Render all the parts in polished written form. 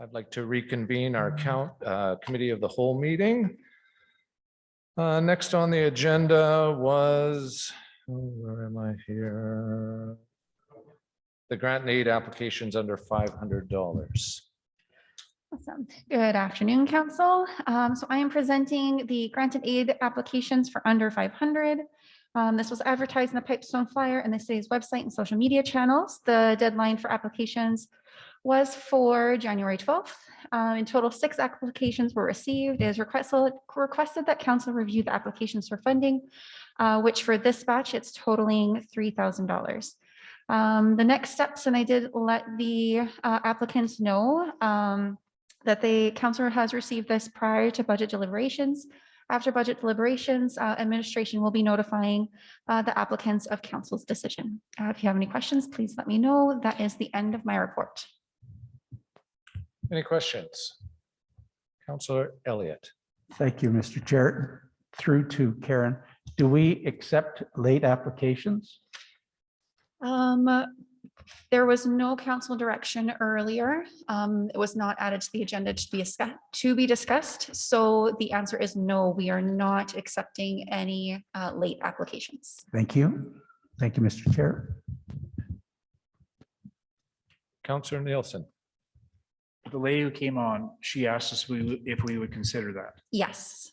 I'd like to reconvene our committee of the whole meeting. Next on the agenda was, where am I here? The grant and aid applications under $500. Awesome. Good afternoon, Council. So I am presenting the grant and aid applications for under 500. This was advertised in the Pipestone Flyer and the city's website and social media channels. The deadline for applications was for January 12th. In total, 6 applications were received. It is requested that council review the applications for funding, which for this batch, it's totaling $3,000. The next steps, and I did let the applicants know that the council has received this prior to budget deliberations. After budget deliberations, administration will be notifying the applicants of council's decision. If you have any questions, please let me know. That is the end of my report. Any questions? Councillor Elliott. Thank you, Mr. Chair. Through to Karen. Do we accept late applications? There was no council direction earlier. It was not added to the agenda to be discussed. So the answer is no, we are not accepting any late applications. Thank you. Thank you, Mr. Chair. Councillor Nielsen. The lady who came on, she asked us if we would consider that, Yes,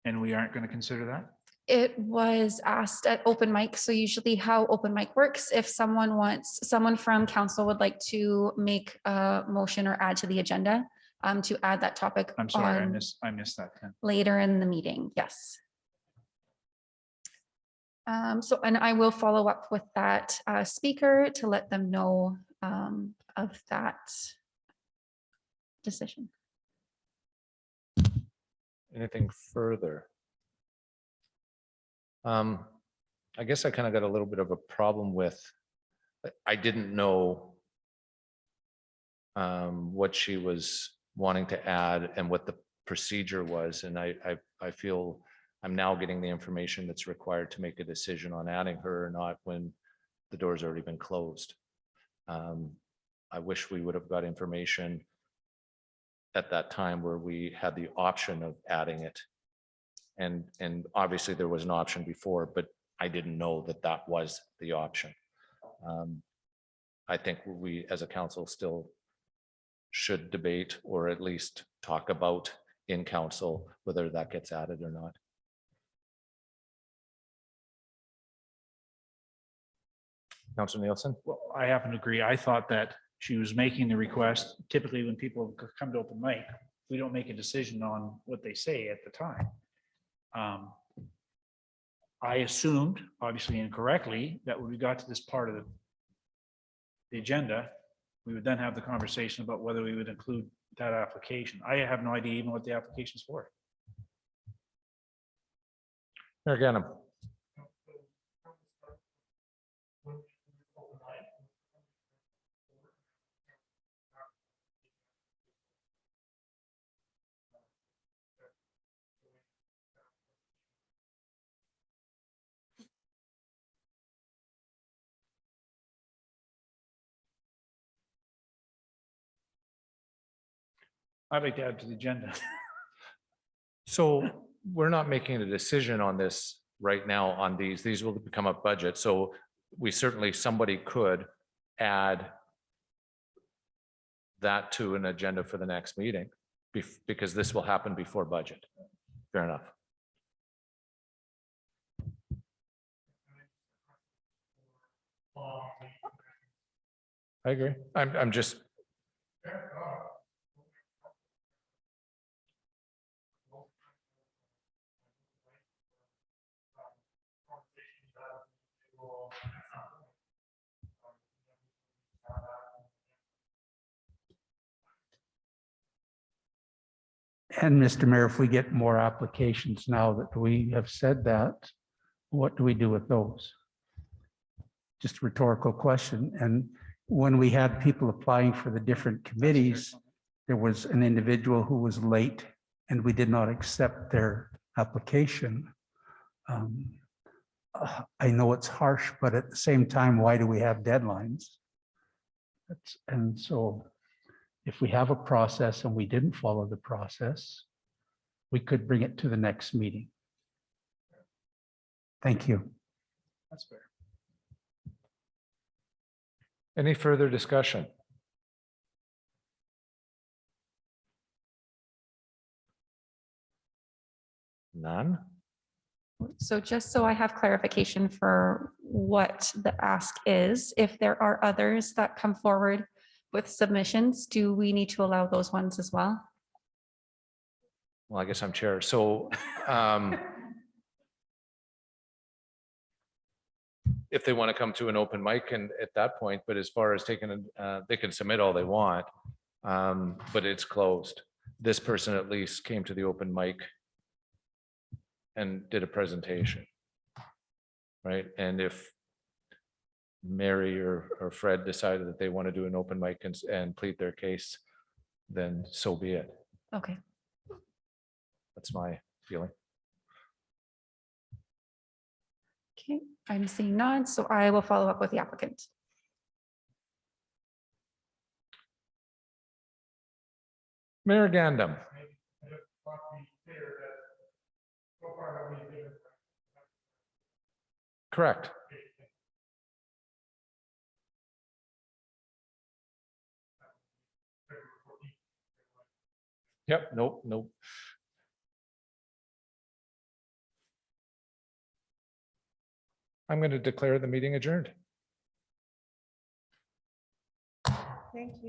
and we aren't going to consider that. it was asked at open mic. So usually how open mic works, if someone from council would like to make a motion or add to the agenda, to add that topic. I'm sorry, on I missed that. Ken. later in the meeting. Yes. So, and I will follow up with that speaker to let them know of that decision. Anything further? I guess I kind of got a little bit of a problem with, I didn't know what she was wanting to add and what the procedure was. And I feel I'm now getting the information that's required to make a decision on adding her or not when the door's already been closed. I wish we would have got information at that time where we had the option of adding it. And obviously there was an option before, but I didn't know that that was the option. I think we as a council still should debate or at least talk about in council whether that gets added or not. Councillor Nielsen. Well, I happen to agree. I thought that she was making the request. Typically, when people come to open mic, we don't make a decision on what they say at the time. I assumed, obviously incorrectly, that when we got to this part of the agenda, we would then have the conversation about whether we would include that application. I have no idea even what the application is for. Mayor Ganem. I'd like to add to the agenda. So we're not making a decision on this right now on these. These will become a budget. So we certainly, somebody could add that to an agenda for the next meeting because this will happen before budget. Fair enough. I agree. I'm just. And Mr. Mayor, if we get more applications now that we have said that, what do we do with those? Just a rhetorical question. And when we had people applying for the different committees, there was an individual who was late and we did not accept their application. I know it's harsh, but at the same time, why do we have deadlines? And so If we have a process and we didn't follow the process, we could bring it to the next meeting. Thank you. That's fair. Any further discussion? None? So just so I have clarification for what the ask is, if there are others that come forward with submissions, do we need to allow those ones as well? Well, I guess I'm chair. So if they want to come to an open mic and at that point, but as far as taking, they can submit all they want, but it's closed. This person at least came to the open mic and did a presentation. Right? And if Mary or Fred decided that they want to do an open mic and plead their case, then so be it. Okay, That's my feeling. okay, I'm seeing nods, so I will follow up with the applicant. Mayor Gandam. Correct. Yep, nope. I'm going to declare the meeting adjourned. Thank you.